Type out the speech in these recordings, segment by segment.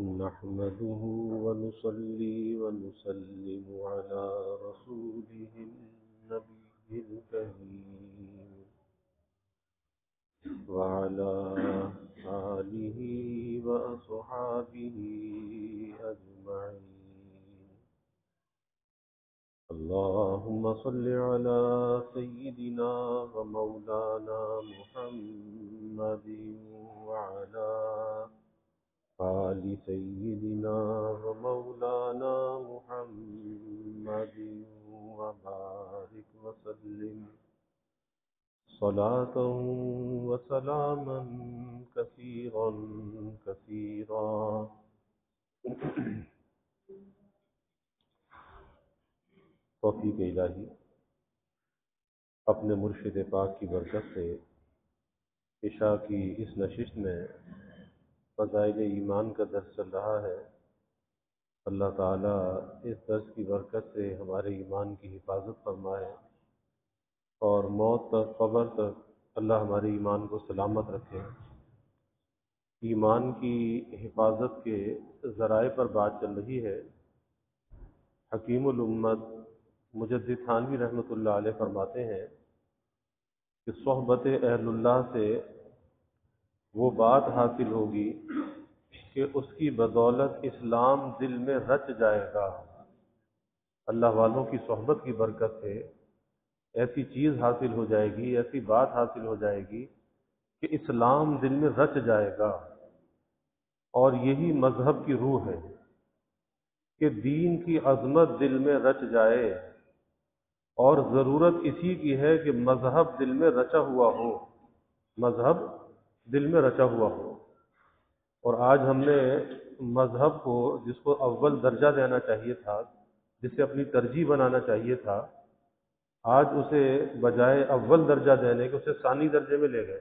نحمده ونصلي ونسلم على رسوله النبي الكريم وعلى آله وأصحابه أجمعين. اللهم صل على سيدنا ومولانا محمد وعلى آل سيدنا ومولانا محمد وبارك وسلم صلاة وسلاما كثيرا كثيرا. توفیق الہی اپنے مرشد پاک کی برکت سے عشاء کی اس نشست میں فضائل ایمان کا درس چل رہا ہے. اللہ تعالیٰ اس درس کی برکت سے ہمارے ایمان کی حفاظت فرمائے اور موت تک قبر تک اللہ ہمارے ایمان کو سلامت رکھے. ایمان کی حفاظت کے ذرائع پر بات چل رہی ہے. حکیم الامت مجدد تھانوی رحمۃ اللہ علیہ فرماتے ہیں کہ صحبت اہل اللہ سے وہ بات حاصل ہوگی کہ اس کی بدولت اسلام دل میں رچ جائے گا. اللہ والوں کی صحبت کی برکت سے ایسی چیز حاصل ہو جائے گی، ایسی بات حاصل ہو جائے گی کہ اسلام دل میں رچ جائے گا. اور یہی مذہب کی روح ہے کہ دین کی عظمت دل میں رچ جائے، اور ضرورت اسی کی ہے کہ مذہب دل میں رچا ہوا ہو، مذہب دل میں رچا ہوا ہو. اور آج ہم نے مذہب کو جس کو اول درجہ دینا چاہیے تھا، جسے اپنی ترجیح بنانا چاہیے تھا، آج اسے بجائے اول درجہ دینے کے اسے ثانی درجے میں لے گئے.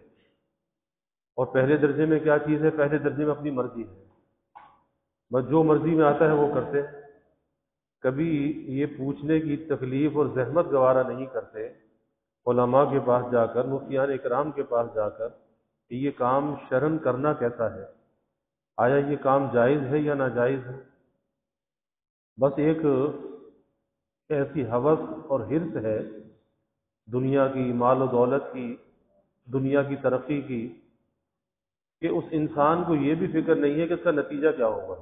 اور پہلے درجے میں کیا چیز ہے؟ پہلے درجے میں اپنی مرضی ہے، بس جو مرضی میں آتا ہے وہ کرتے. کبھی یہ پوچھنے کی تکلیف اور زحمت گوارا نہیں کرتے علماء کے پاس جا کر، مفتیان اکرام کے پاس جا کر کہ یہ کام شرعاً کرنا کیسا ہے، آیا یہ کام جائز ہے یا ناجائز ہے. بس ایک ایسی ہوس اور حرص ہے دنیا کی، مال و دولت کی، دنیا کی ترقی کی، کہ اس انسان کو یہ بھی فکر نہیں ہے کہ اس کا نتیجہ کیا ہوگا.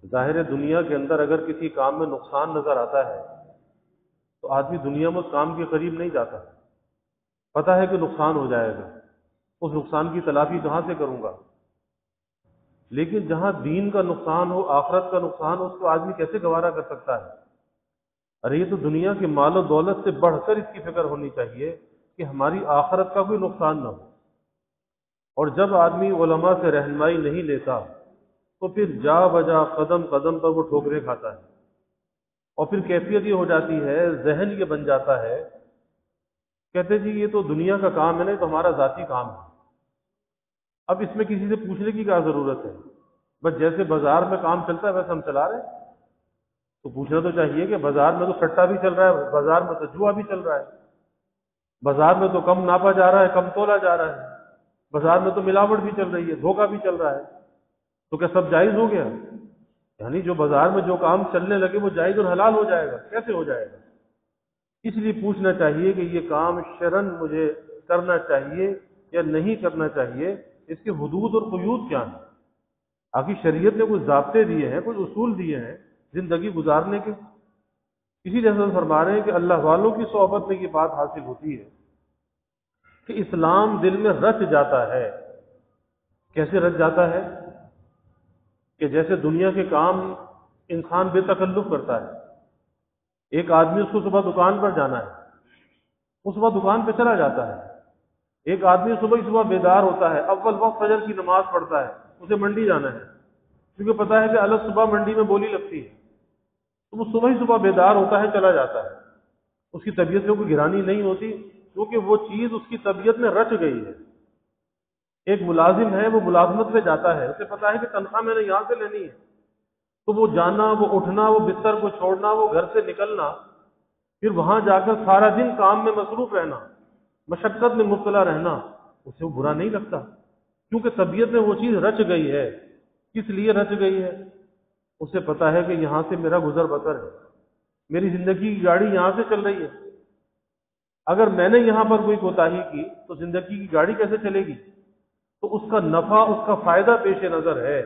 ظاہر ہے دنیا کے اندر اگر کسی کام میں نقصان نظر آتا ہے تو آدمی دنیا میں اس کام کے قریب نہیں جاتا. پتہ ہے کہ نقصان ہو جائے گا، اس نقصان کی تلافی کہاں سے کروں گا. لیکن جہاں دین کا نقصان ہو، آخرت کا نقصان ہو، اس کو آدمی کیسے گوارا کر سکتا ہے. ارے یہ تو دنیا کے مال و دولت سے بڑھ کر اس کی فکر ہونی چاہیے کہ ہماری آخرت کا کوئی نقصان نہ ہو. اور جب آدمی علماء سے رہنمائی نہیں لیتا تو پھر جا بجا قدم قدم پر وہ ٹھوکریں کھاتا ہے. اور پھر کیفیت یہ ہو جاتی ہے، ذہن یہ بن جاتا ہے، کہتے جی یہ تو دنیا کا کام ہے نا، تو ہمارا ذاتی کام ہے. اب اس میں کسی سے پوچھنے کی کیا ضرورت ہے؟ بس جیسے بازار میں کام چلتا ہے ویسے ہم چلا رہے ہیں. تو پوچھنا تو چاہیے کہ بازار میں تو سٹا بھی چل رہا ہے، بازار میں تو جوا بھی چل رہا ہے، بازار میں تو کم ناپا جا رہا ہے، کم تولا جا رہا ہے، بازار میں تو ملاوٹ بھی چل رہی ہے، دھوکہ بھی چل رہا ہے. تو کیا سب جائز ہو گیا؟ یعنی جو بازار میں جو کام چلنے لگے وہ جائز اور حلال ہو جائے گا؟ کیسے ہو جائے گا؟ اس لیے پوچھنا چاہیے کہ یہ کام شرعاً مجھے کرنا چاہیے یا نہیں کرنا چاہیے، اس کے حدود اور قیود کیا ہیں. آخر شریعت نے کچھ ضابطے دیے ہیں، کچھ اصول دیے ہیں زندگی گزارنے کے. اسی لیے حضرت فرما رہے ہیں کہ اللہ والوں کی صحبت میں یہ بات حاصل ہوتی ہے کہ اسلام دل میں رچ جاتا ہے. کیسے رچ جاتا ہے؟ کہ جیسے دنیا کے کام انسان بے تکلف کرتا ہے. ایک آدمی اس کو صبح دکان پر جانا ہے، وہ صبح دکان پہ چلا جاتا ہے. ایک آدمی صبح بیدار ہوتا ہے، اول وقت فجر کی نماز پڑھتا ہے، اسے منڈی جانا ہے کیونکہ پتہ ہے کہ الگ صبح منڈی میں بولی لگتی ہے. تو وہ صبح بیدار ہوتا ہے، چلا جاتا ہے. اس کی طبیعت میں کوئی گرانی نہیں ہوتی کیونکہ وہ چیز اس کی طبیعت میں رچ گئی ہے. ایک ملازم ہے، وہ ملازمت پہ جاتا ہے، اسے پتا ہے کہ تنخواہ میں نے یہاں سے لینی ہے، تو وہ جانا، وہ اٹھنا، وہ بستر کو چھوڑنا، وہ گھر سے نکلنا، پھر وہاں جا کر سارا دن کام میں مصروف رہنا، مشقت میں مبتلا رہنا، اسے وہ برا نہیں لگتا کیونکہ طبیعت میں وہ چیز رچ گئی ہے. کس لیے رچ گئی ہے؟ اسے پتا ہے کہ یہاں سے میرا گزر بسر ہے، میری زندگی کی گاڑی یہاں سے چل رہی ہے، اگر میں نے یہاں پر کوئی کوتاہی کی تو زندگی کی گاڑی کیسے چلے گی؟ تو اس کا نفع، اس کا فائدہ پیش نظر ہے۔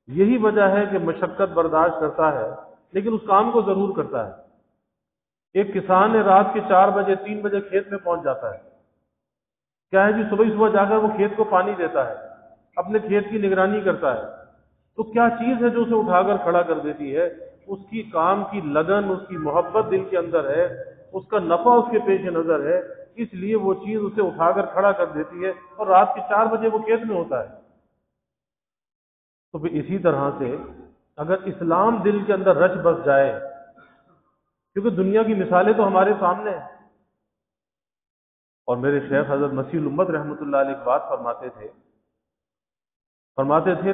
یہی وجہ ہے کہ مشقت برداشت کرتا ہے لیکن اس کام کو ضرور کرتا ہے۔ ایک کسان ہے، رات کے 4 بجے 3 بجے کھیت میں پہنچ جاتا ہے، کیا ہے جی صبح جا کر وہ کھیت کو پانی دیتا ہے، اپنے کھیت کی نگرانی کرتا ہے، تو کیا چیز ہے جو اسے اٹھا کر کھڑا کر دیتی ہے؟ اس کی کام کی لگن، اس کی محبت دل کے اندر ہے، اس کا نفع اس کے پیش نظر ہے، اس لیے وہ چیز اسے اٹھا کر کھڑا کر دیتی ہے، اور رات کے 4 بجے وہ کھیت میں ہوتا ہے۔ تو پھر اسی طرح سے اگر اسلام دل کے اندر رچ بس جائے، کیونکہ دنیا کی مثالیں تو ہمارے سامنے ہیں، اور میرے شیخ حضرت مسیح الامت رحمۃ اللہ علیہ ایک بات فرماتے تھے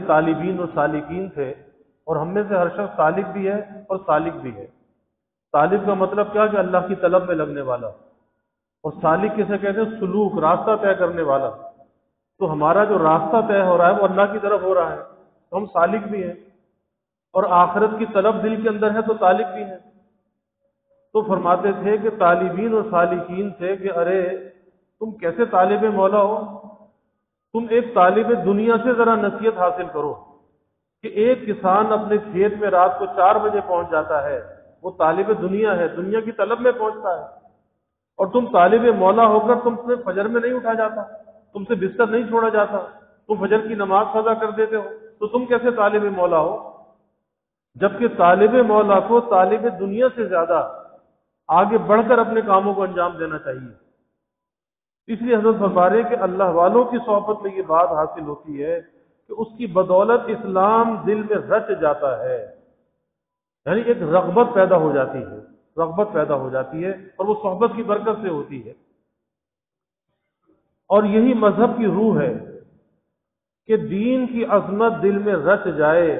طالبین اور سالکین تھے، اور ہم میں سے ہر شخص طالب بھی ہے اور سالک بھی ہے۔ طالب کا مطلب کیا کہ اللہ کی طلب میں لگنے والا، اور سالک کسے کہتے ہیں؟ سلوک، راستہ طے کرنے والا۔ تو ہمارا جو راستہ طے ہو رہا ہے وہ اللہ کی طرف ہو رہا ہے، تو ہم سالک بھی ہیں، اور آخرت کی طلب دل کے اندر ہے تو طالب بھی ہیں۔ تو فرماتے تھے کہ طالبین اور سالکین سے کہ ارے تم کیسے طالب مولا ہو؟ تم ایک طالب دنیا سے ذرا نصیحت حاصل کرو کہ ایک کسان اپنے کھیت میں رات کو 4 بجے پہنچ جاتا ہے، وہ طالب دنیا ہے، دنیا کی طلب میں پہنچتا ہے، اور تم طالب مولا ہو کر تم سے فجر میں نہیں اٹھا جاتا، تم سے بستر نہیں چھوڑا جاتا، تم فجر کی نماز قضا کر دیتے ہو، تو تم کیسے طالب مولا ہو؟ جبکہ طالب مولا کو طالب دنیا سے زیادہ آگے بڑھ کر اپنے کاموں کو انجام دینا چاہیے۔ اس لیے حضرت فرما رہے کہ اللہ والوں کی صحبت میں یہ بات حاصل ہوتی ہے کہ اس کی بدولت اسلام دل میں رچ جاتا ہے، یعنی ایک رغبت پیدا ہو جاتی ہے، رغبت پیدا ہو جاتی ہے، اور وہ صحبت کی برکت سے ہوتی ہے۔ اور یہی مذہب کی روح ہے کہ دین کی عظمت دل میں رچ جائے،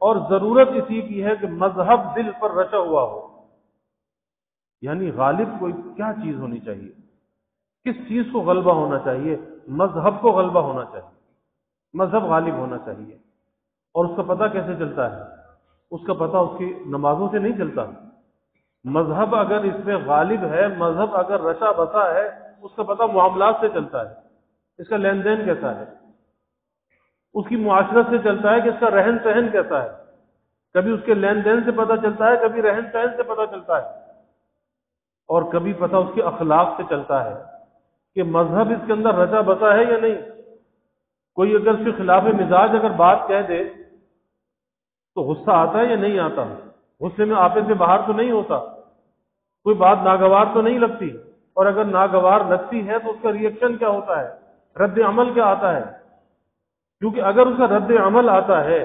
اور ضرورت اسی کی ہے کہ مذہب دل پر رچا ہوا ہو، یعنی غالب کوئی کیا چیز ہونی چاہیے، کس چیز کو غلبہ ہونا چاہیے؟ مذہب کو غلبہ ہونا چاہیے، مذہب غالب ہونا چاہیے۔ اور اس کا پتہ کیسے چلتا ہے؟ اس کا پتہ اس کی نمازوں سے نہیں چلتا۔ مذہب اگر اس میں غالب ہے، مذہب اگر رچا بسا ہے، اس کا پتہ معاملات سے چلتا ہے، اس کا لین دین کیسا ہے، اس کی معاشرت سے چلتا ہے کہ اس کا رہن سہن کیسا ہے۔ کبھی اس کے لین دین سے پتہ چلتا ہے، کبھی رہن سہن سے پتہ چلتا ہے، اور کبھی پتہ اس کے اخلاق سے چلتا ہے کہ مذہب اس کے اندر رچا بسا ہے یا نہیں۔ کوئی اگر اس کے خلاف مزاج اگر بات کہہ دے تو غصہ آتا ہے یا نہیں آتا؟ غصے میں آپے سے باہر تو نہیں ہوتا، کوئی بات ناگوار تو نہیں لگتی، اور اگر ناگوار لگتی ہے تو اس کا ریئیکشن کیا ہوتا ہے، رد عمل کیا آتا ہے؟ کیونکہ اگر اس کا رد عمل آتا ہے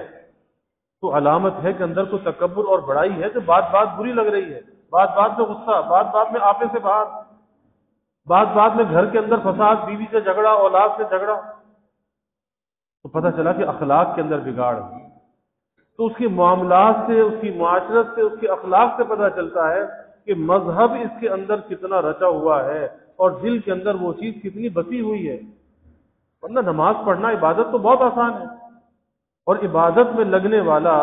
تو علامت ہے کہ اندر کو تکبر اور بڑائی ہے، کہ بات بات بری لگ رہی ہے، بات بات میں غصہ، بات بات میں آپے سے باہر، بات بات میں گھر کے اندر فساد، بیوی سے جھگڑا، اولاد سے جھگڑا، تو پتہ چلا کہ اخلاق کے اندر بگاڑ ہے۔ تو اس کے معاملات سے، اس کی معاشرت سے، اس کے اخلاق سے پتہ چلتا ہے کہ مذہب اس کے اندر کتنا رچا ہوا ہے، اور دل کے اندر وہ چیز کتنی بسی ہوئی ہے۔ ورنہ نماز پڑھنا عبادت تو بہت آسان ہے، اور عبادت میں لگنے والا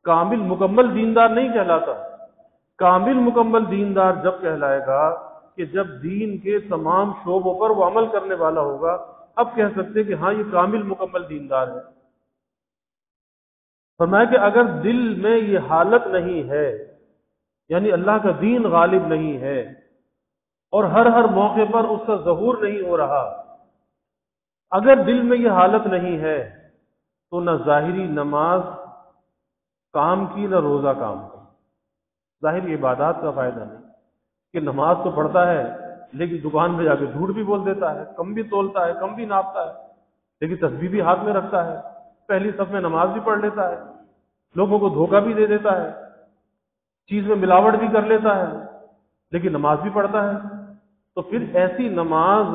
کامل مکمل دیندار نہیں کہلاتا۔ کامل مکمل دیندار جب کہلائے گا کہ جب دین کے تمام شعبوں پر وہ عمل کرنے والا ہوگا، اب کہہ سکتے کہ ہاں یہ کامل مکمل دیندار ہے۔ فرمایا کہ اگر دل میں یہ حالت نہیں ہے، یعنی اللہ کا دین غالب نہیں ہے، اور ہر موقع پر اس کا ظہور نہیں ہو رہا، اگر دل میں یہ حالت نہیں ہے تو نہ ظاہری نماز کام کی، نہ روزہ کام کا۔ ظاہری عبادات کا فائدہ نہیں، کہ نماز تو پڑھتا ہے لیکن دکان میں جا کے جھوٹ بھی بول دیتا ہے، کم بھی تولتا ہے، کم بھی ناپتا ہے، لیکن تسبیح بھی ہاتھ میں رکھتا ہے، پہلی صف میں نماز بھی پڑھ لیتا ہے، لوگوں کو دھوکہ بھی دے دیتا ہے، چیز میں ملاوٹ بھی کر لیتا ہے، لیکن نماز بھی پڑھتا ہے۔ تو پھر ایسی نماز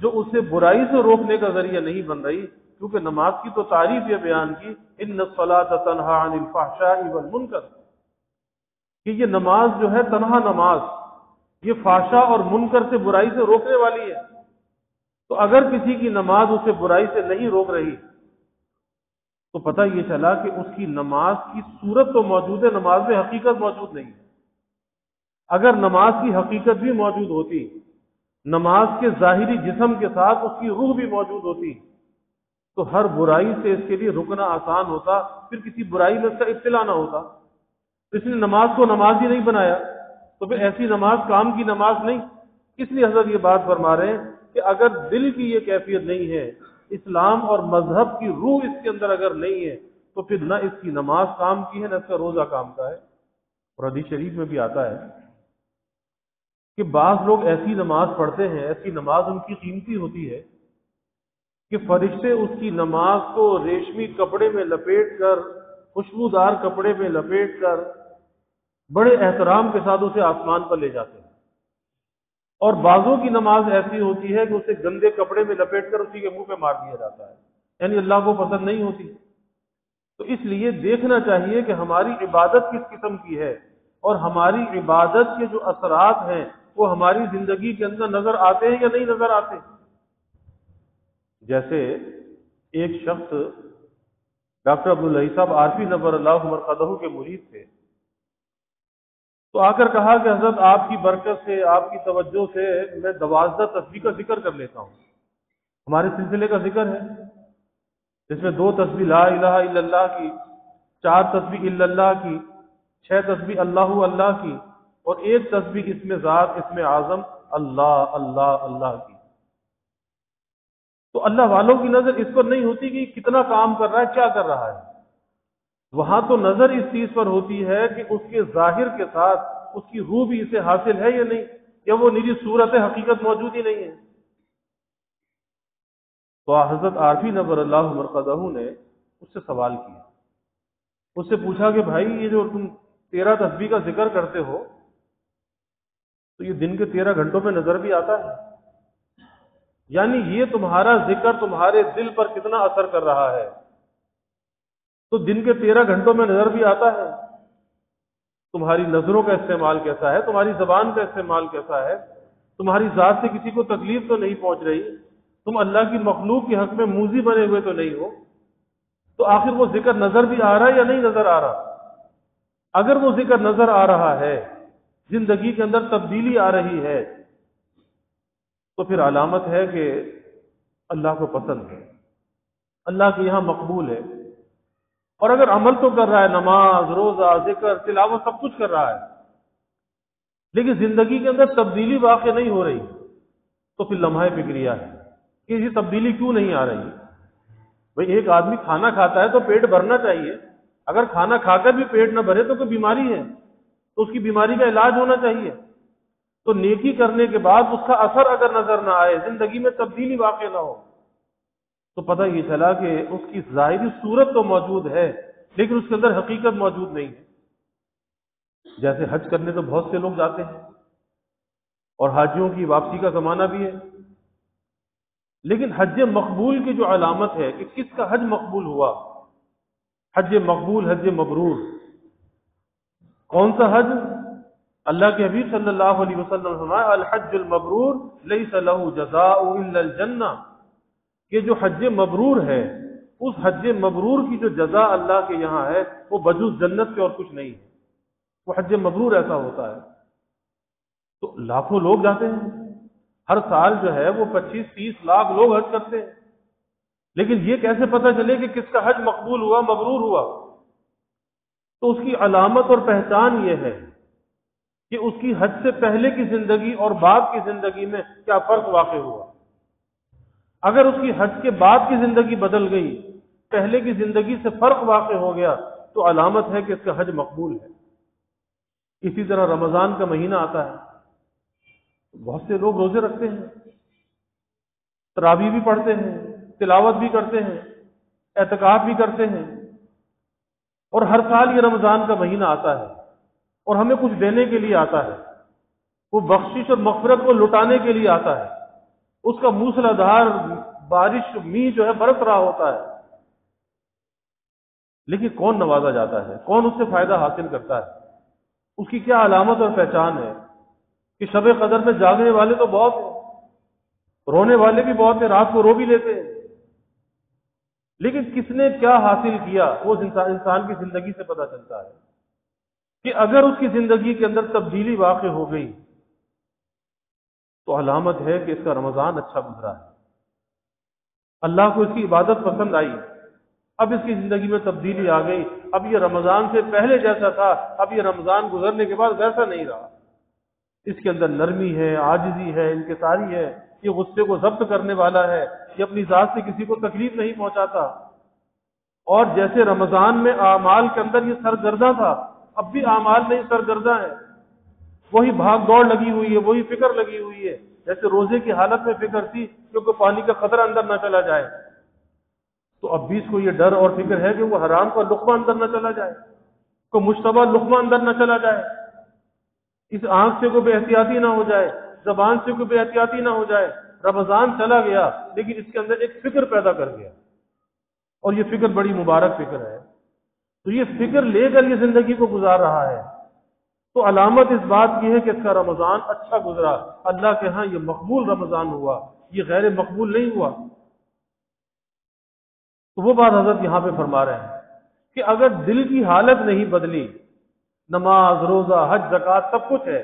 جو اسے برائی سے روکنے کا ذریعہ نہیں بن رہی، کیونکہ نماز کی تو تعریف یہ بیان کی ان الصلاۃ تنہی عن الفحشاء والمنکر، کہ یہ نماز جو ہے تنہا نماز، یہ فحشاء اور منکر سے، برائی سے روکنے والی ہے۔ تو اگر کسی کی نماز اسے برائی سے نہیں روک رہی تو پتہ یہ چلا کہ اس کی نماز کی صورت تو موجود ہے، نماز میں حقیقت موجود نہیں ہے۔ اگر نماز کی حقیقت بھی موجود ہوتی، نماز کے ظاہری جسم کے ساتھ اس کی روح بھی موجود ہوتی، تو ہر برائی سے اس کے لیے رکنا آسان ہوتا، پھر کسی برائی میں اس کا ابتلا نہ ہوتا۔ اس نے نماز کو نماز ہی نہیں بنایا، تو پھر ایسی نماز کام کی نماز نہیں۔ اس لیے حضرت یہ بات فرما رہے ہیں کہ اگر دل کی یہ کیفیت نہیں ہے، اسلام اور مذہب کی روح اس کے اندر اگر نہیں ہے، تو پھر نہ اس کی نماز کام کی ہے، نہ اس کا روزہ کام کا ہے۔ اور حدیث شریف میں بھی آتا ہے کہ بعض لوگ ایسی نماز پڑھتے ہیں، ایسی نماز ان کی قیمتی ہوتی ہے کہ فرشتے اس کی نماز کو ریشمی کپڑے میں لپیٹ کر، خوشبودار کپڑے میں لپیٹ کر بڑے احترام کے ساتھ اسے آسمان پر لے جاتے ہیں۔ اور بعضوں کی نماز ایسی ہوتی ہے کہ اسے گندے کپڑے میں لپیٹ کر اسی کے منہ پہ مار دیا جاتا ہے، یعنی اللہ کو پسند نہیں ہوتی۔ تو اس لیے دیکھنا چاہیے کہ ہماری عبادت کس قسم کی ہے، اور ہماری عبادت کے جو اثرات ہیں وہ ہماری زندگی کے اندر نظر آتے ہیں یا نہیں نظر آتے۔ جیسے ایک شخص ڈاکٹر عبداللہ صاحب عارفی نور اللہ مرقدہ کے مرید تھے، تو آ کر کہا کہ حضرت آپ کی برکت سے، آپ کی توجہ سے میں 12 تسبیح کا ذکر کر لیتا ہوں۔ ہمارے سلسلے کا ذکر ہے جس میں 2 تسبیح لا الہ الا اللہ کی، 4 تسبیح الا اللہ کی، 6 تسبیح اللہ اللہ کی، اور 1 تسبیح اسم ذات، اسم اعظم اللہ اللہ اللہ کی۔ تو اللہ والوں کی نظر اس پر نہیں ہوتی کہ کتنا کام کر رہا ہے، کیا کر رہا ہے، وہاں تو نظر اس چیز پر ہوتی ہے کہ اس کے ظاہر کے ساتھ اس کی روح بھی اسے حاصل ہے یا نہیں، یا وہ نجی صورت حقیقت موجود ہی نہیں ہے۔ تو حضرت عارفی نور اللہ مرقدہ نے اس سے سوال کیا، اس سے پوچھا کہ بھائی یہ جو تم 13 تسبیح کا ذکر کرتے ہو، تو یہ دن کے 13 گھنٹوں میں نظر بھی آتا ہے؟ یعنی یہ تمہارا ذکر تمہارے دل پر کتنا اثر کر رہا ہے؟ تو دن کے 13 گھنٹوں میں نظر بھی آتا ہے؟ تمہاری نظروں کا استعمال کیسا ہے، تمہاری زبان کا استعمال کیسا ہے، تمہاری ذات سے کسی کو تکلیف تو نہیں پہنچ رہی، تم اللہ کی مخلوق کے حق میں موذی بنے ہوئے تو نہیں ہو، تو آخر وہ ذکر نظر بھی آ رہا ہے یا نہیں نظر آ رہا؟ اگر وہ ذکر نظر آ رہا ہے، زندگی کے اندر تبدیلی آ رہی ہے، تو پھر علامت ہے کہ اللہ کو پسند ہے، اللہ کے یہاں مقبول ہے۔ اور اگر عمل تو کر رہا ہے، نماز، روزہ، ذکر، تلاوت، سب کچھ کر رہا ہے، لیکن زندگی کے اندر تبدیلی واقع نہیں ہو رہی، تو پھر لمحہ فکریہ ہے کہ یہ تبدیلی کیوں نہیں آ رہی۔ بھئی ایک آدمی کھانا کھاتا ہے تو پیٹ بھرنا چاہیے، اگر کھانا کھا کر بھی پیٹ نہ بھرے تو کوئی بیماری ہے، تو اس کی بیماری کا علاج ہونا چاہیے۔ تو نیکی کرنے کے بعد اس کا اثر اگر نظر نہ آئے، زندگی میں تبدیلی واقع نہ ہو، تو پتہ یہ چلا کہ اس کی ظاہری صورت تو موجود ہے لیکن اس کے اندر حقیقت موجود نہیں ہے۔ جیسے حج کرنے تو بہت سے لوگ جاتے ہیں اور حاجیوں کی واپسی کا زمانہ بھی ہے، لیکن حج مقبول کی جو علامت ہے کہ کس کا حج مقبول ہوا، حج مقبول، حج مبرور، کون سا حج؟ اللہ کے حبیب صلی اللہ علیہ وسلم نے فرمایا الحج المبرور لیس له جزاء الا الجنہ، کہ جو حج مبرور ہے، اس حج مبرور کی جو جزا اللہ کے یہاں ہے وہ بجز جنت کے اور کچھ نہیں ہے، وہ حج مبرور ایسا ہوتا ہے۔ تو لاکھوں لوگ جاتے ہیں، ہر سال جو ہے وہ 25-30 لاکھ لوگ حج کرتے ہیں، لیکن یہ کیسے پتہ چلے کہ کس کا حج مقبول ہوا، مبرور ہوا؟ تو اس کی علامت اور پہچان یہ ہے کہ اس کی حج سے پہلے کی زندگی اور بعد کی زندگی میں کیا فرق واقع ہوا۔ اگر اس کی حج کے بعد کی زندگی بدل گئی، پہلے کی زندگی سے فرق واقع ہو گیا، تو علامت ہے کہ اس کا حج مقبول ہے۔ اسی طرح رمضان کا مہینہ آتا ہے، بہت سے لوگ روزے رکھتے ہیں، تراویح بھی پڑھتے ہیں، تلاوت بھی کرتے ہیں، اعتکاف بھی کرتے ہیں، اور ہر سال یہ رمضان کا مہینہ آتا ہے اور ہمیں کچھ دینے کے لیے آتا ہے، وہ بخشش اور مغفرت کو لٹانے کے لیے آتا ہے، اس کا موسلا دھار بارش می جو ہے برس رہا ہوتا ہے، لیکن کون نوازا جاتا ہے، کون اس سے فائدہ حاصل کرتا ہے، اس کی کیا علامت اور پہچان ہے؟ کہ شب قدر میں جاگنے والے تو بہت ہیں، رونے والے بھی بہت ہیں، رات کو رو بھی لیتے ہیں، لیکن کس نے کیا حاصل کیا وہ انسان کی زندگی سے پتہ چلتا ہے کہ اگر اس کی زندگی کے اندر تبدیلی واقع ہو گئی تو علامت ہے کہ اس کا رمضان اچھا گزرا ہے، اللہ کو اس کی عبادت پسند آئی، اب اس کی زندگی میں تبدیلی آ گئی، اب یہ رمضان سے پہلے جیسا تھا اب یہ رمضان گزرنے کے بعد ویسا نہیں رہا، اس کے اندر نرمی ہے، عاجزی ہے، انکساری ہے، یہ غصے کو ضبط کرنے والا ہے، یہ اپنی ذات سے کسی کو تکلیف نہیں پہنچاتا، اور جیسے رمضان میں اعمال کے اندر یہ سرگردہ تھا اب بھی اعمال میں سرگردہ ہے، وہی بھاگ دوڑ لگی ہوئی ہے، وہی فکر لگی ہوئی ہے، جیسے روزے کی حالت میں فکر تھی کیونکہ پانی کا قطرہ اندر نہ چلا جائے، تو اب بھی اس کو یہ ڈر اور فکر ہے کہ وہ حرام کا لقمہ اندر نہ چلا جائے، کوئی مشتبہ لقمہ اندر نہ چلا جائے، اس آنکھ سے کوئی بے احتیاطی نہ ہو جائے، زبان سے کوئی بے احتیاطی نہ ہو جائے۔ رمضان چلا گیا لیکن اس کے اندر ایک فکر پیدا کر گیا، اور یہ فکر بڑی مبارک فکر ہے، تو یہ فکر لے کر یہ زندگی کو گزار رہا ہے، تو علامت اس بات کی ہے کہ اس کا رمضان اچھا گزرا، اللہ کے ہاں یہ مقبول رمضان ہوا، یہ غیر مقبول نہیں ہوا۔ تو وہ بات حضرت یہاں پہ فرما رہے ہیں کہ اگر دل کی حالت نہیں بدلی، نماز، روزہ، حج، زکوٰۃ سب کچھ ہے،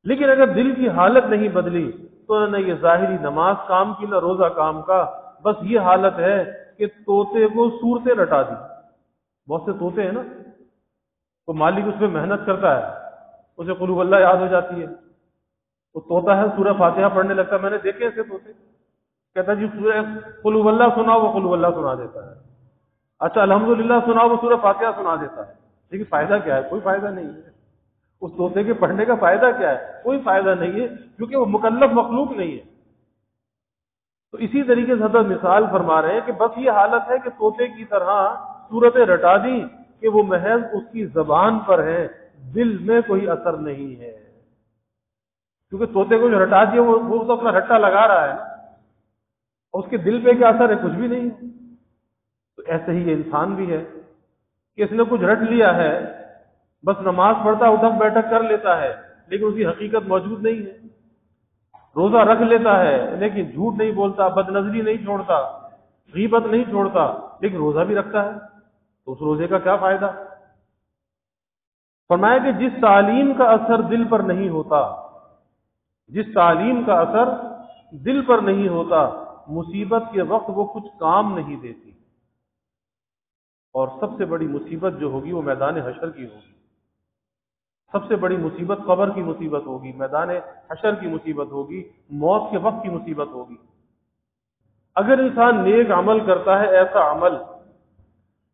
لیکن اگر دل کی حالت نہیں بدلی تو نہ یہ ظاہری نماز کام کی نہ روزہ کام کا، بس یہ حالت ہے کہ طوطے کو صورتیں رٹا دی۔ بہت سے طوطے ہیں نا، تو مالک اس میں محنت کرتا ہے، اسے قل هو اللہ یاد ہو جاتی ہے، وہ طوطا ہے سورہ فاتحہ پڑھنے لگتا ہے، میں نے دیکھے ایسے طوطے، کہتا ہے جی سورہ قل هو اللہ سناؤ، وہ قل هو اللہ سنا دیتا ہے، اچھا الحمدللہ سناؤ، وہ سورہ فاتحہ سنا دیتا ہے، لیکن فائدہ کیا ہے؟ کوئی فائدہ نہیں ہے، اس طوطے کے پڑھنے کا فائدہ کیا ہے؟ کوئی فائدہ نہیں ہے، کیونکہ وہ مکلف مخلوق نہیں ہے۔ تو اسی طریقے سے حضرت مثال فرما رہے ہیں کہ بس یہ حالت ہے کہ طوطے کی طرح صورتیں رٹا دی کہ وہ محض اس کی زبان پر ہے، دل میں کوئی اثر نہیں ہے، کیونکہ طوطے کو جو رٹا دیا وہ تو اپنا رٹا لگا رہا ہے، اور اس کے دل پہ کیا اثر ہے؟ کچھ بھی نہیں ہے۔ تو ایسے ہی یہ انسان بھی ہے کہ اس نے کچھ رٹ لیا ہے، بس نماز پڑھتا اٹھک بیٹھک کر لیتا ہے لیکن اس کی حقیقت موجود نہیں ہے، روزہ رکھ لیتا ہے لیکن جھوٹ نہیں بولتا، بد نظری نہیں چھوڑتا، غیبت نہیں چھوڑتا، لیکن روزہ بھی رکھتا ہے، تو اس روزے کا کیا فائدہ؟ فرمایا کہ جس تعلیم کا اثر دل پر نہیں ہوتا، جس تعلیم کا اثر دل پر نہیں ہوتا، مصیبت کے وقت وہ کچھ کام نہیں دیتی، اور سب سے بڑی مصیبت جو ہوگی وہ میدان حشر کی ہوگی، سب سے بڑی مصیبت قبر کی مصیبت ہوگی، میدان حشر کی مصیبت ہوگی، موت کے وقت کی مصیبت ہوگی۔ اگر انسان نیک عمل کرتا ہے، ایسا عمل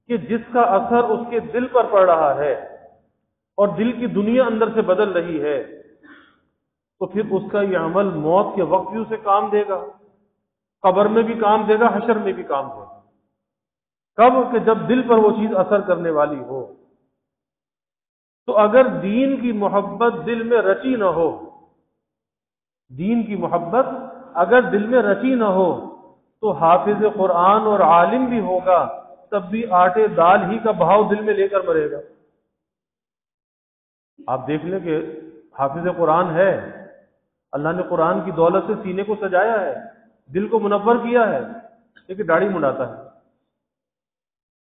کہ جس کا اثر اس کے دل پر پڑ رہا ہے اور دل کی دنیا اندر سے بدل رہی ہے، تو پھر اس کا یہ عمل موت کے وقت بھی اسے کام دے گا، قبر میں بھی کام دے گا، حشر میں بھی کام دے گا۔ کب؟ کہ جب دل پر وہ چیز اثر کرنے والی ہو۔ تو اگر دین کی محبت دل میں رچی نہ ہو، دین کی محبت اگر دل میں رچی نہ ہو تو حافظ قرآن اور عالم بھی ہوگا تب بھی آٹے دال ہی کا بہاؤ دل میں لے کر مرے گا۔ آپ دیکھ لیں کہ حافظ قرآن ہے، اللہ نے قرآن کی دولت سے سینے کو سجایا ہے، دل کو منور کیا ہے، لیکن داڑھی منڈاتا ہے۔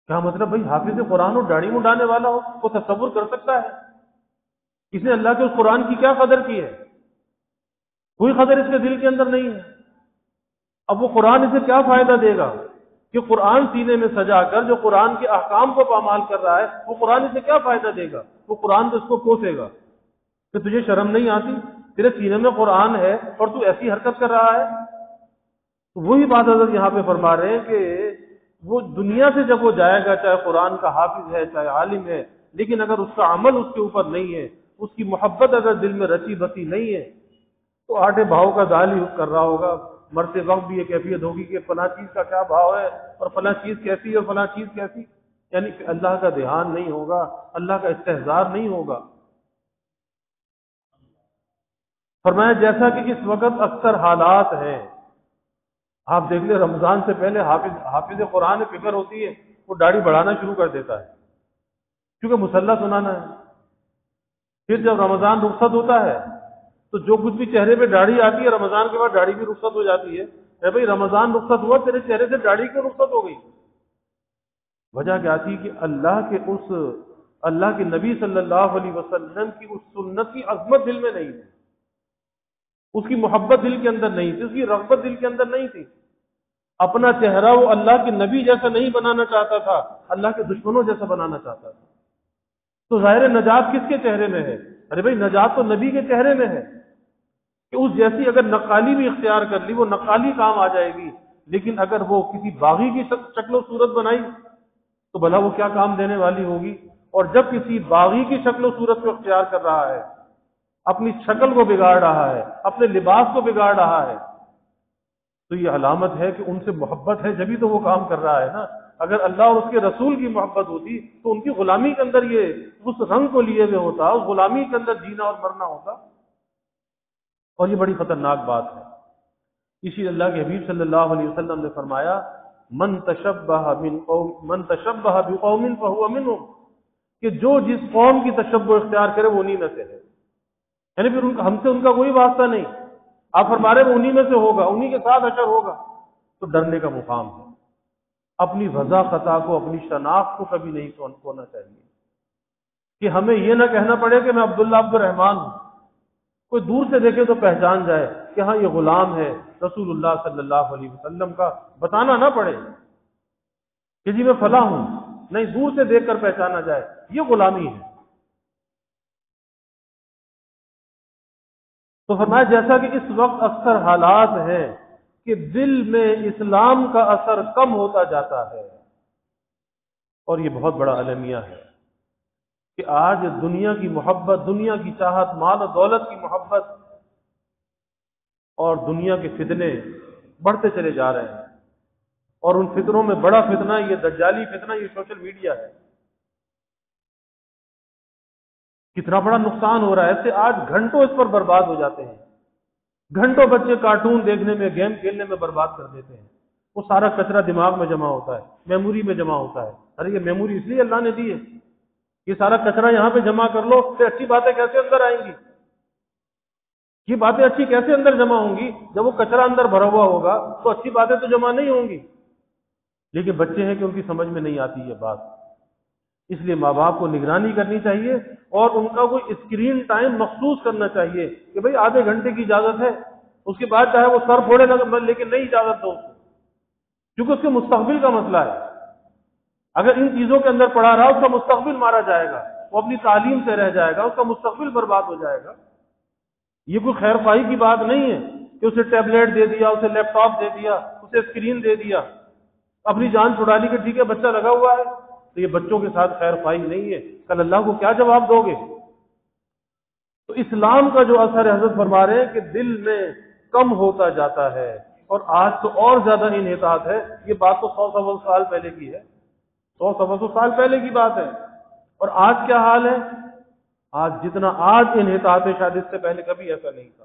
کیا مطلب؟ بھائی حافظ قرآن اور داڑھی منڈانے والا ہو وہ تصور کر سکتا ہے؟ اس نے اللہ کے اس قرآن کی کیا قدر کی ہے؟ کوئی قدر اس کے دل کے اندر نہیں ہے۔ اب وہ قرآن اسے کیا فائدہ دے گا کہ قرآن سینے میں سجا کر جو قرآن کے احکام کو پامال کر رہا ہے، وہ قرآن اسے کیا فائدہ دے گا؟ وہ قرآن تو اس کو کوسے گا کہ تجھے شرم نہیں آتی، تیرے سینے میں قرآن ہے اور تو ایسی حرکت کر رہا ہے۔ تو وہی بات حضرت یہاں پہ فرما رہے ہیں کہ وہ دنیا سے جب وہ جائے گا، چاہے قرآن کا حافظ ہے چاہے عالم ہے، لیکن اگر اس کا عمل اس کے اوپر نہیں ہے، اس کی محبت اگر دل میں رچی بسی نہیں ہے، تو آٹے بھاؤ کا دال ہی کر رہا ہوگا۔ مرتے وقت بھی یہ کیفیت ہوگی کہ فلاں چیز کا کیا بھاؤ ہے اور فلاں چیز کیسی ہے اور فلاں چیز کیسی، یعنی کہ اللہ کا دھیان نہیں ہوگا، اللہ کا استحضار نہیں ہوگا۔ فرمایا جیسا کہ اس وقت اکثر حالات ہیں، آپ دیکھ لیں رمضان سے پہلے حافظ قرآن فکر ہوتی ہے، وہ داڑھی بڑھانا شروع کر دیتا ہے کیونکہ مصلی سنانا ہے۔ پھر جب رمضان رخصت ہوتا ہے تو جو کچھ بھی چہرے پہ داڑھی آتی ہے، رمضان کے بعد داڑھی بھی رخصت ہو جاتی ہے، اے بھائی رمضان رخصت ہوا، تیرے چہرے سے داڑھی کیوں رخصت ہو گئی؟ وجہ کیا تھی کہ اللہ کے نبی صلی اللہ علیہ وسلم کی اس سنت کی عظمت دل میں نہیں تھی، اس کی محبت دل کے اندر نہیں تھی، اس کی رغبت دل کے اندر نہیں تھی۔ اپنا چہرہ وہ اللہ کے نبی جیسا نہیں بنانا چاہتا تھا، اللہ کے دشمنوں جیسا بنانا چاہتا تھا۔ تو ظاہر نجات کس کے چہرے میں ہے؟ ارے بھائی نجات تو نبی کے چہرے میں ہے کہ اس جیسی اگر نقالی بھی اختیار کر لی وہ نقالی کام آ جائے گی، لیکن اگر وہ کسی باغی کی شکل و صورت بنائی تو بھلا وہ کیا کام دینے والی ہوگی؟ اور جب کسی باغی کی شکل و صورت کو اختیار کر رہا ہے، اپنی شکل کو بگاڑ رہا ہے، اپنے لباس کو بگاڑ رہا ہے، تو یہ علامت ہے کہ ان سے محبت ہے، جبھی تو وہ کام کر رہا ہے نا۔ اگر اللہ اور اس کے رسول کی محبت ہوتی تو ان کی غلامی کے اندر یہ اس رنگ کو لیے ہوئے ہوتا، اس غلامی کے اندر جینا اور مرنا ہوتا۔ اور یہ بڑی خطرناک بات ہے۔ اسی اللہ کے حبیب صلی اللہ علیہ وسلم نے فرمایا من تشبہ بقوم فہو منہم، کہ جو جس قوم کی تشبہ اختیار کرے وہ انہی میں سے ہے، یعنی پھر ہم سے ان کا کوئی واسطہ نہیں، آپ فرما رہے وہ انہی میں سے ہوگا، انہی کے ساتھ حشر ہوگا۔ تو ڈرنے کا مقام ہے، اپنی وضع خطا کو، اپنی شناخت کو کبھی نہیں کھونا چاہیے، کہ ہمیں یہ نہ کہنا پڑے کہ میں عبداللہ عبد الرحمن ہوں، کوئی دور سے دیکھے تو پہچان جائے کہ ہاں یہ غلام ہے رسول اللہ صلی اللہ علیہ وسلم کا، بتانا نہ پڑے کہ جی میں فلاں ہوں، نہیں، دور سے دیکھ کر پہچانا جائے، یہ غلامی ہے۔ تو فرمایا جیسا کہ اس وقت اکثر حالات ہیں کہ دل میں اسلام کا اثر کم ہوتا جاتا ہے، اور یہ بہت بڑا المیہ ہے کہ آج دنیا کی محبت، دنیا کی چاہت، مال و دولت کی محبت اور دنیا کے فتنے بڑھتے چلے جا رہے ہیں، اور ان فتنوں میں بڑا فتنہ یہ دجالی فتنہ، یہ سوشل میڈیا ہے۔ کتنا بڑا نقصان ہو رہا ہے، ایسے آج گھنٹوں اس پر برباد ہو جاتے ہیں، گھنٹوں بچے کارٹون دیکھنے میں، گیم کھیلنے میں برباد کر دیتے ہیں، وہ سارا کچرا دماغ میں جمع ہوتا ہے، میموری میں جمع ہوتا ہے۔ ارے یہ میموری اس لیے اللہ نے دی ہے، یہ سارا کچرا یہاں پہ جمع کر لو، پھر اچھی باتیں کیسے اندر آئیں گی؟ یہ باتیں اچھی کیسے اندر جمع ہوں گی؟ جب وہ کچرا اندر بھرا ہوا ہوگا تو اچھی باتیں تو جمع نہیں ہوں گی۔ لیکن بچے ہیں کہ ان کی سمجھ میں نہیں آتی یہ بات، اس لیے ماں باپ کو نگرانی کرنی چاہیے اور ان کا کوئی اسکرین ٹائم مخصوص کرنا چاہیے کہ بھئی آدھے گھنٹے کی اجازت ہے، اس کے بعد چاہے وہ سر پھوڑے لگے لیکن نہیں اجازت دو اس کو، کیونکہ اس کے مستقبل کا مسئلہ ہے۔ اگر ان چیزوں کے اندر پڑا رہا اس کا مستقبل مارا جائے گا، وہ اپنی تعلیم سے رہ جائے گا، اس کا مستقبل برباد ہو جائے گا۔ یہ کوئی خیر خواہی کی بات نہیں ہے کہ اسے ٹیبلیٹ دے دیا، اسے لیپ ٹاپ دے دیا، اسے اسکرین دے دیا، اپنی جان چھڑا لی کہ ٹھیک ہے بچہ لگا ہوا ہے، تو یہ بچوں کے ساتھ خیر خواہی نہیں ہے، کل اللہ کو کیا جواب دو گے؟ تو اسلام کا جو اثر حضرت فرما رہے ہیں کہ دل میں کم ہوتا جاتا ہے، اور آج تو اور زیادہ انحطاط ہے۔ یہ بات تو 100 سال پہلے کی ہے، 100 سال پہلے کی بات ہے، اور آج کیا حال ہے؟ آج جتنا آج انحطاط ہے شاید اس سے پہلے کبھی ایسا نہیں تھا۔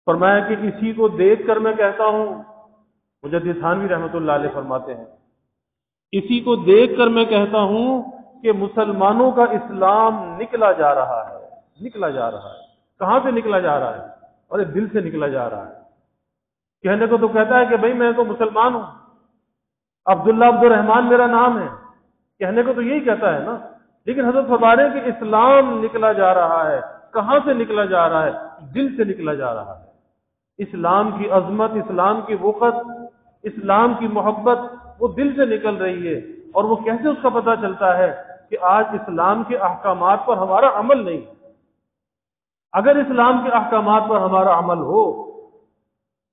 فرمایا کہ اسی کو دیکھ کر میں کہتا ہوں، مجدد تھانوی رحمۃ اللہ علیہ فرماتے ہیں، اسی کو دیکھ کر میں کہتا ہوں کہ مسلمانوں کا اسلام نکلا جا رہا ہے، نکلا جا رہا ہے۔ کہاں سے نکلا جا رہا ہے؟ اور دل سے نکلا جا رہا ہے۔ کہنے کو تو کہتا ہے کہ بھئی میں تو مسلمان ہوں، عبداللہ عبد الرحمن میرا نام ہے، کہنے کو تو یہی کہتا ہے نا، لیکن حضرت فرما رہے ہیں کہ اسلام نکلا جا رہا ہے۔ کہاں سے نکلا جا رہا ہے؟ دل سے نکلا جا رہا ہے۔ اسلام کی عظمت، اسلام کی وقت، اسلام کی محبت وہ دل سے نکل رہی ہے۔ اور وہ کیسے اس کا پتہ چلتا ہے کہ آج اسلام کے احکامات پر ہمارا عمل نہیں۔ اگر اسلام کے احکامات پر ہمارا عمل ہو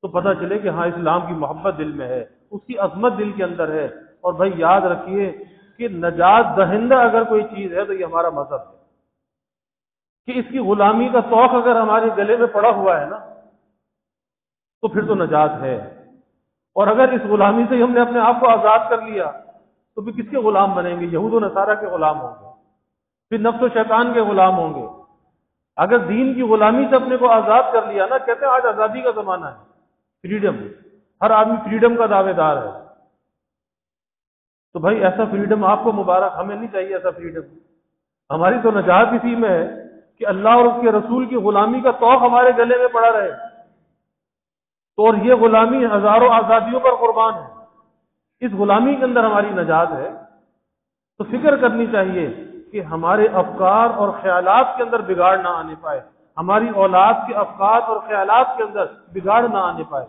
تو پتہ چلے کہ ہاں اسلام کی محبت دل میں ہے، اس کی عظمت دل کے اندر ہے۔ اور بھائی یاد رکھیے کہ نجات دہندہ اگر کوئی چیز ہے تو یہ ہمارا مذہب ہے، کہ اس کی غلامی کا توق اگر ہمارے گلے میں پڑا ہوا ہے نا تو پھر تو نجات ہے۔ اور اگر اس غلامی سے ہم نے اپنے آپ کو آزاد کر لیا تو پھر کس کے غلام بنیں گے؟ یہود و نصارہ کے غلام ہوں گے، پھر نفس و شیطان کے غلام ہوں گے۔ اگر دین کی غلامی سے اپنے کو آزاد کر لیا نا، کہتے ہیں آج آزادی کا زمانہ ہے، فریڈم، ہر آدمی فریڈم کا دعوے دار ہے، تو بھائی ایسا فریڈم آپ کو مبارک، ہمیں نہیں چاہیے ایسا فریڈم۔ ہماری تو نجات اسی میں ہے کہ اللہ اور اس کے رسول کی غلامی کا توق ہمارے گلے میں پڑا رہے۔ تو اور یہ غلامی ہزاروں آزادیوں پر قربان ہے، اس غلامی کے اندر ہماری نجات ہے۔ تو فکر کرنی چاہیے کہ ہمارے افکار اور خیالات کے اندر بگاڑ نہ آنے پائے، ہماری اولاد کے افکار اور خیالات کے اندر بگاڑ نہ آنے پائے،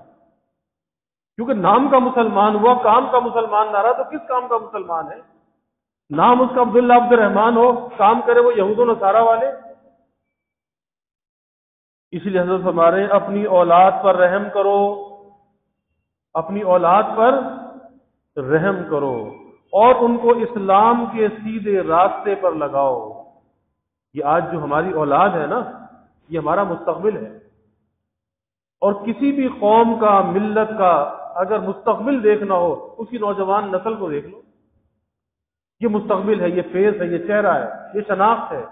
کیونکہ نام کا مسلمان ہوا، کام کا مسلمان نہ رہا تو کس کام کا مسلمان ہے؟ نام اس کا عبداللہ عبد الرحمان ہو، کام کرے وہ یہود و نصارہ والے۔ اس لیے حضرت فرما رہے ہیں اپنی اولاد پر رحم کرو، اپنی اولاد پر رحم کرو اور ان کو اسلام کے سیدھے راستے پر لگاؤ۔ یہ آج جو ہماری اولاد ہے نا، یہ ہمارا مستقبل ہے، اور کسی بھی قوم کا، ملت کا اگر مستقبل دیکھنا ہو، اس کی نوجوان نسل کو دیکھ لو۔ یہ مستقبل ہے، یہ فیس ہے، یہ چہرہ ہے، یہ شناخت ہے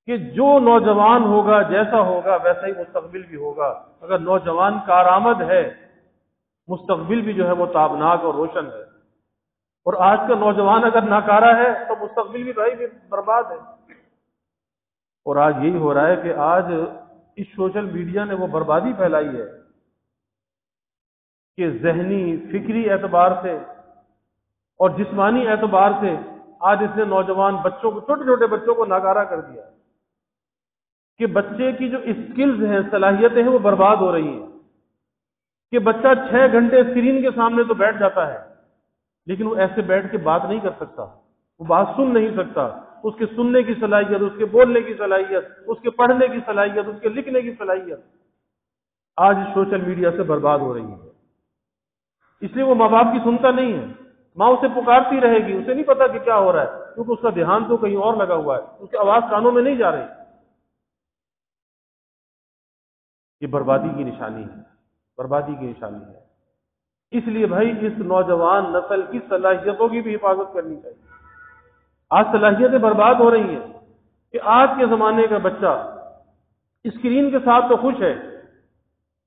کہ جو نوجوان ہوگا، جیسا ہوگا ویسا ہی مستقبل بھی ہوگا۔ اگر نوجوان کارآمد ہے، مستقبل بھی جو ہے وہ تابناک اور روشن ہے، اور آج کا نوجوان اگر ناکارہ ہے تو مستقبل بھی بھائی بھی برباد ہے۔ اور آج یہی ہو رہا ہے کہ آج اس سوشل میڈیا نے وہ بربادی پھیلائی ہے کہ ذہنی، فکری اعتبار سے اور جسمانی اعتبار سے آج اس نے نوجوان بچوں کو، چھوٹے چھوٹے بچوں کو ناکارہ کر دیا کہ بچے کی جو اسکلز ہیں، صلاحیتیں ہیں، وہ برباد ہو رہی ہیں، کہ بچہ 6 گھنٹے اسکرین کے سامنے تو بیٹھ جاتا ہے، لیکن وہ ایسے بیٹھ کے بات نہیں کر سکتا، وہ بات سن نہیں سکتا، اس کے سننے کی صلاحیت، اس کے بولنے کی صلاحیت، اس کے پڑھنے کی صلاحیت، اس کے لکھنے کی صلاحیت آج سوشل میڈیا سے برباد ہو رہی ہے۔ اس لیے وہ ماں باپ کی سنتا نہیں ہے، ماں اسے پکارتی رہے گی، اسے نہیں پتا کہ کیا ہو رہا ہے، کیونکہ اس کا دھیان تو کہیں اور لگا ہوا ہے، اس کی آواز کانوں میں نہیں جا رہی۔ یہ بربادی کی نشانی ہے، بربادی کی نشانی ہے۔ اس لیے بھائی اس نوجوان نسل کی صلاحیتوں کی بھی حفاظت کرنی چاہیے۔ آج صلاحیتیں برباد ہو رہی ہیں کہ آج کے زمانے کا بچہ اسکرین کے ساتھ تو خوش ہے،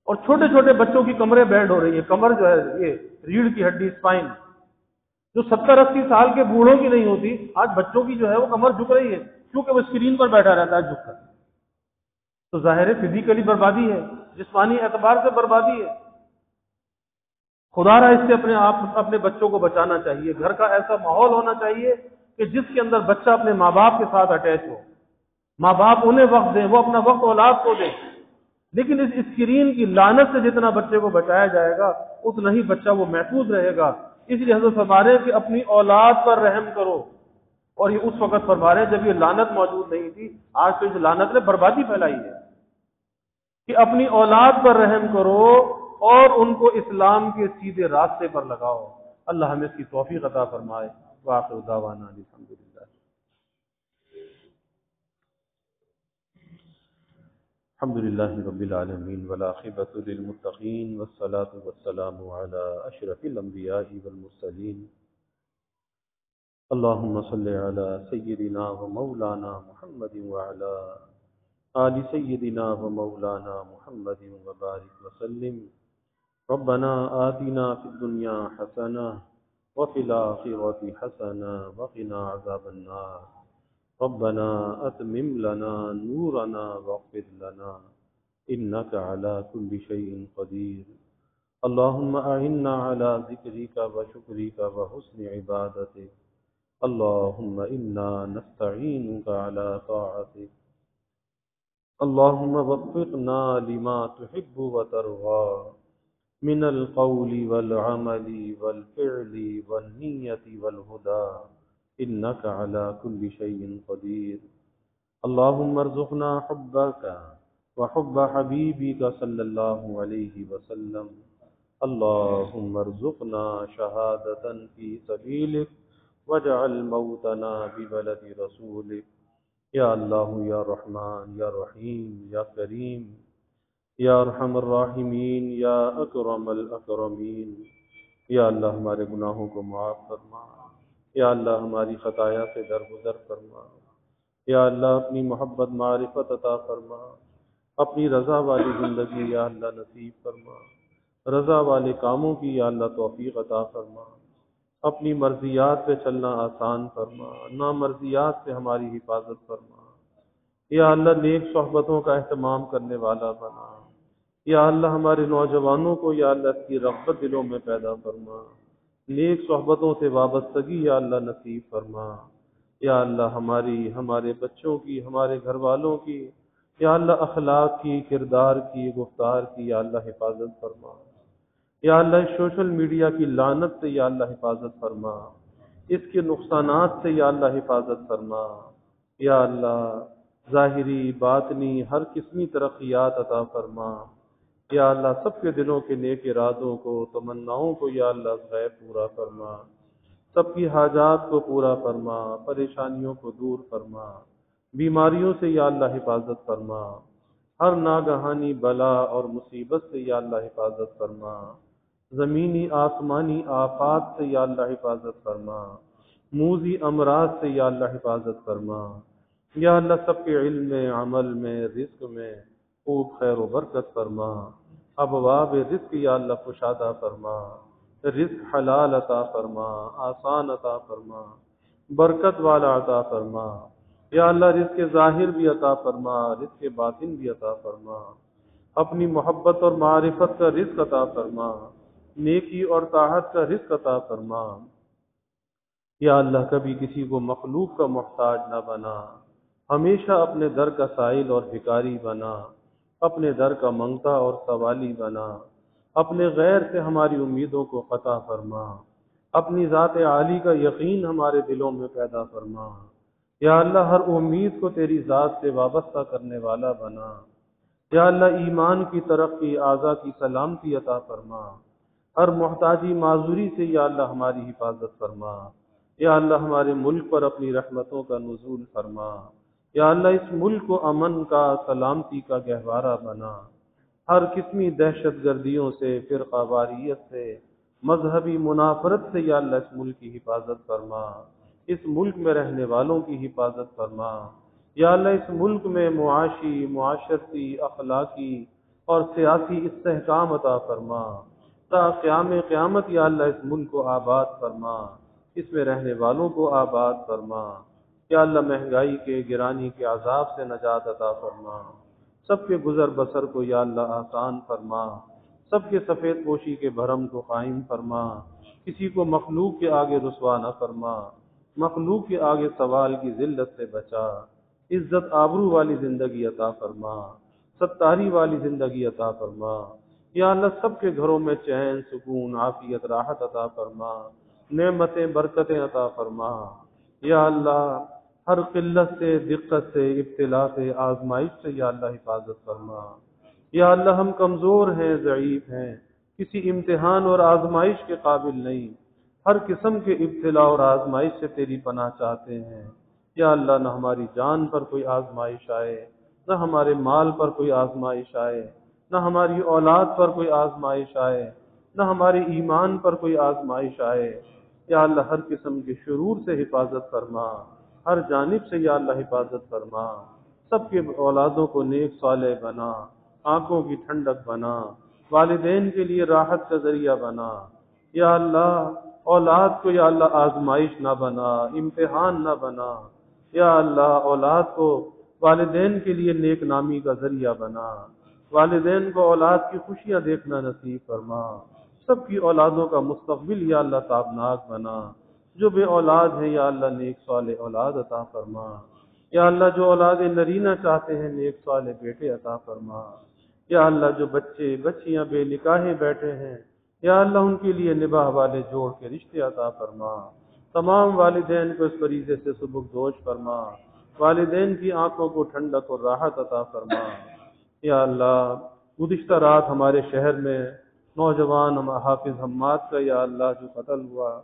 اور چھوٹے چھوٹے بچوں کی کمریں بینڈ ہو رہی ہے۔ کمر جو ہے، یہ ریڑھ کی ہڈی، اسپائن، جو 70-80 سال کے بوڑھوں کی نہیں ہوتی، آج بچوں کی جو ہے وہ کمر جھک رہی ہے، کیونکہ وہ اسکرین پر بیٹھا رہتا ہے جھک کر۔ تو ظاہر ہے فزیکلی بربادی ہے، جسمانی اعتبار سے بربادی ہے۔ خدا را اس سے اپنے بچوں کو بچانا چاہیے۔ گھر کا ایسا ماحول ہونا چاہیے کہ جس کے اندر بچہ اپنے ماں باپ کے ساتھ اٹیچ ہو، ماں باپ انہیں وقت دیں، وہ اپنا وقت اولاد کو دیں۔ لیکن اس اسکرین کی لعنت سے جتنا بچے کو بچایا جائے گا، اتنا ہی بچہ وہ محفوظ رہے گا۔ اس لیے حضرت فرما رہے ہیں کہ اپنی اولاد پر رحم کرو، اور یہ اس وقت فرما رہے ہیں جب یہ لعنت موجود نہیں تھی۔ آج تو اس لعنت نے بربادی پھیلائی ہے کہ اپنی اولاد پر رحم کرو اور ان کو اسلام کے سیدھے راستے پر لگاؤ۔ اللہ ہمیں اس کی توفیق عطا فرمائے۔ وآخر دعوانا الحمدللہ۔ الحمد للہ رب العالمین والعاقبۃ للمتقین والصلاة والسلام علی اشرف الانبیاء والمرسلین۔ اللہم صل علی سیدنا و مولانا محمد وعلی آل سیدنا و مولانا محمد وبارک وسلم۔ ربنا آتنا فی الدنیا حسنہ وفی الآخرۃ حسنہ وقنا عذاب النار۔ ربنا اتمم لنا نورنا واغفر لنا انك على كل شيء قدير۔ اللهم اعنا على ذكرك وشكرك وحسن عبادتك۔ اللهم انا نستعينك على طاعتك۔ اللهم وفقنا لما تحب وترضى من القول والعمل والفعل والنية والهدى إنك على كل شيء قدير۔ اللهم ارزقنا حبك وحب حبيبك صلى الله عليه وسلم۔ اللهم ارزقنا شهادة في سبيلك واجعل موتنا ببلد رسولك۔ یا اللہ یا رحمان یا رحیم یا کریم یا ارحم الراحمین یا اکرم الاکرمین۔ یا اللہ ہمارے گناہوں کو معاف فرما، یا اللہ ہماری خطایا سے درگزر فرما، یا اللہ اپنی محبت معرفت عطا فرما، اپنی رضا والی زندگی یا اللہ نصیب فرما، رضا والے کاموں کی یا اللہ توفیق عطا فرما، اپنی مرضیات پہ چلنا آسان فرما، نامرضیات سے ہماری حفاظت فرما، یا اللہ نیک صحبتوں کا اہتمام کرنے والا بنا، یا اللہ ہمارے نوجوانوں کو یا اللہ اس کی رغبت دلوں میں پیدا فرما، نیک صحبتوں سے وابستگی یا اللہ نصیب فرما۔ یا اللہ ہمارے بچوں کی، ہمارے گھر والوں کی یا اللہ اخلاق کی، کردار کی، گفتار کی یا اللہ حفاظت فرما۔ یا اللہ سوشل میڈیا کی لعنت سے یا اللہ حفاظت فرما، اس کے نقصانات سے یا اللہ حفاظت فرما۔ یا اللہ ظاہری باطنی ہر قسمی ترقیات عطا فرما۔ یا اللہ سب کے دلوں کے نیک ارادوں کو، تمناؤں کو یا اللہ غیب پورا فرما، سب کی حاجات کو پورا فرما، پریشانیوں کو دور فرما، بیماریوں سے یا اللہ حفاظت فرما، ہر ناگہانی بلا اور مصیبت سے یا اللہ حفاظت فرما، زمینی آسمانی آفات سے یا اللہ حفاظت فرما، موذی امراض سے یا اللہ حفاظت فرما۔ یا اللہ سب کے علم میں، عمل میں، رزق میں خوب خیر و برکت فرما، ابواب رزق یا اللہ کشادہ فرما، رزق حلال عطا فرما، آسان عطا فرما، برکت والا عطا فرما۔ یا اللہ رزق ظاہر بھی عطا فرما، رزق باطن بھی عطا فرما، اپنی محبت اور معرفت کا رزق عطا فرما، نیکی اور طاعت کا رزق عطا فرما۔ یا اللہ کبھی کسی کو مخلوق کا محتاج نہ بنا، ہمیشہ اپنے در کا سائل اور بھکاری بنا، اپنے در کا منگتا اور سوالی بنا، اپنے غیر سے ہماری امیدوں کو قطع فرما، اپنی ذات عالی کا یقین ہمارے دلوں میں پیدا فرما۔ یا اللہ ہر امید کو تیری ذات سے وابستہ کرنے والا بنا۔ یا اللہ ایمان کی ترقی، اعضاء کی سلامتی عطا فرما، ہر محتاجی معذوری سے یا اللہ ہماری حفاظت فرما۔ یا اللہ ہمارے ملک پر اپنی رحمتوں کا نزول فرما۔ یا اللہ اس ملک کو امن کا، سلامتی کا گہوارہ بنا، ہر قسمی دہشت گردیوں سے، فرقہ واریت سے، مذہبی منافرت سے یا اللہ اس ملک کی حفاظت فرما، اس ملک میں رہنے والوں کی حفاظت فرما۔ یا اللہ اس ملک میں معاشی، معاشرتی، اخلاقی اور سیاسی استحکام عطا فرما، تا قیام قیامت یا اللہ اس ملک کو آباد فرما، اس میں رہنے والوں کو آباد فرما۔ یا اللہ مہنگائی کے، گرانی کے عذاب سے نجات عطا فرما، سب کے گزر بسر کو یا اللہ آسان فرما، سب کے سفید پوشی کے بھرم کو قائم فرما، کسی کو مخلوق کے آگے رسوا نہ فرما، مخلوق کے آگے سوال کی ذلت سے بچا، عزت آبرو والی زندگی عطا فرما، ستاری والی زندگی عطا فرما۔ یا اللہ سب کے گھروں میں چین، سکون، عافیت، راحت عطا فرما، نعمتیں، برکتیں عطا فرما۔ یا اللہ ہر قلت سے، دقت سے، ابتلا سے، آزمائش سے یا اللہ حفاظت فرما۔ یا اللہ ہم کمزور ہیں، ضعیف ہیں، کسی امتحان اور آزمائش کے قابل نہیں، ہر قسم کے ابتلا اور آزمائش سے تیری پناہ چاہتے ہیں۔ یا اللہ نہ ہماری جان پر کوئی آزمائش آئے، نہ ہمارے مال پر کوئی آزمائش آئے، نہ ہماری اولاد پر کوئی آزمائش آئے، نہ ہمارے ایمان پر کوئی آزمائش آئے۔ یا اللہ ہر قسم کے شرور سے حفاظت فرما، ہر جانب سے یا اللہ حفاظت فرما، سب کے اولادوں کو نیک صالح بنا، آنکھوں کی ٹھنڈک بنا، والدین کے لیے راحت کا ذریعہ بنا۔ یا اللہ اولاد کو یا اللہ آزمائش نہ بنا، امتحان نہ بنا۔ یا اللہ اولاد کو والدین کے لیے نیک نامی کا ذریعہ بنا، والدین کو اولاد کی خوشیاں دیکھنا نصیب فرما، سب کی اولادوں کا مستقبل یا اللہ تابناک بنا، جو بے اولاد ہیں یا اللہ نیک صالح اولاد عطا فرما۔ یا اللہ جو اولاد نرینہ چاہتے ہیں نیک صالح بیٹے عطا فرما۔ یا اللہ جو بچے بچیاں بے نکاح بیٹھے ہیں یا اللہ ان کے لیے نباہ والے جوڑ کے رشتے عطا فرما، تمام والدین کو اس فریضے سے سبکدوش فرما، والدین کی آنکھوں کو ٹھنڈک اور راحت عطا فرما۔ یا اللہ گزشتہ رات ہمارے شہر میں نوجوان حافظ حماد کا یا اللہ جو قتل ہوا،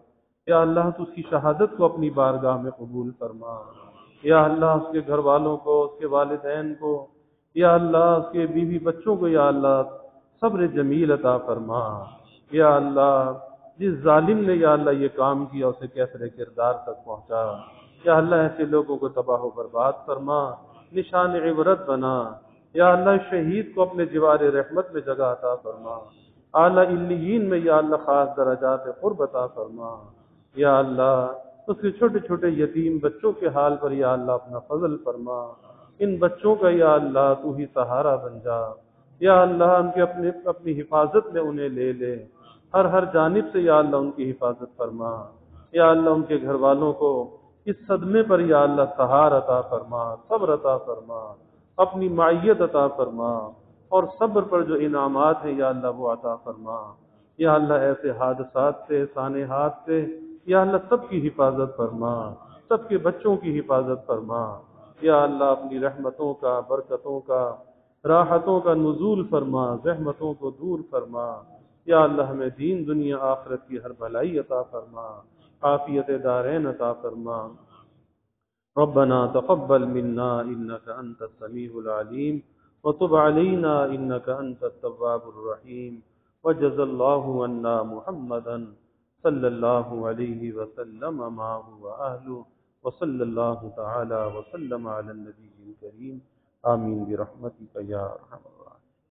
یا اللہ تو اس کی شہادت کو اپنی بارگاہ میں قبول فرما۔ یا اللہ اس کے گھر والوں کو، اس کے والدین کو، یا اللہ اس کے بیوی بچوں کو یا اللہ صبر جمیل عطا فرما۔ یا اللہ جس ظالم نے یا اللہ یہ کام کیا اسے کیسر کردار تک پہنچا، یا اللہ ایسے لوگوں کو تباہ و برباد فرما، نشان عبرت بنا۔ یا اللہ شہید کو اپنے جوار رحمت میں جگہ عطا فرما، اعلیٰ علیین میں یا اللہ خاص درجات قرب عطا فرما۔ یا اللہ اس کے چھوٹے چھوٹے یتیم بچوں کے حال پر یا اللہ اپنا فضل فرما، ان بچوں کا یا اللہ تو ہی سہارا بن جا۔ یا اللہ ان کے اپنی حفاظت میں انہیں لے لے، ہر جانب سے یا اللہ ان کی حفاظت فرما۔ یا اللہ ان کے گھر والوں کو اس صدمے پر یا اللہ سہار عطا فرما، صبر عطا فرما، اپنی معیت عطا فرما، اور صبر پر جو انعامات ہیں یا اللہ وہ عطا فرما۔ یا اللہ ایسے حادثات سے، سانحات سے یا اللہ سب کی حفاظت فرما، سب کے بچوں کی حفاظت فرما۔ یا اللہ اپنی رحمتوں کا، برکتوں کا، راحتوں کا نزول فرما، زحمتوں کو دور فرما۔ یا اللہ ہمیں دین دنیا آخرت کی ہر بھلائی عطا فرما، عافیت دارین عطا فرما۔ ربنا تقبل منا انك انت السميع العليم وتب علينا انك انت التواب الرحيم وجزى الله عنا محمدا صلى الله عليه وسلم ما هو اهله وصلى الله تعالى وسلم على النبي الكريم آمين برحمتك يا ارحم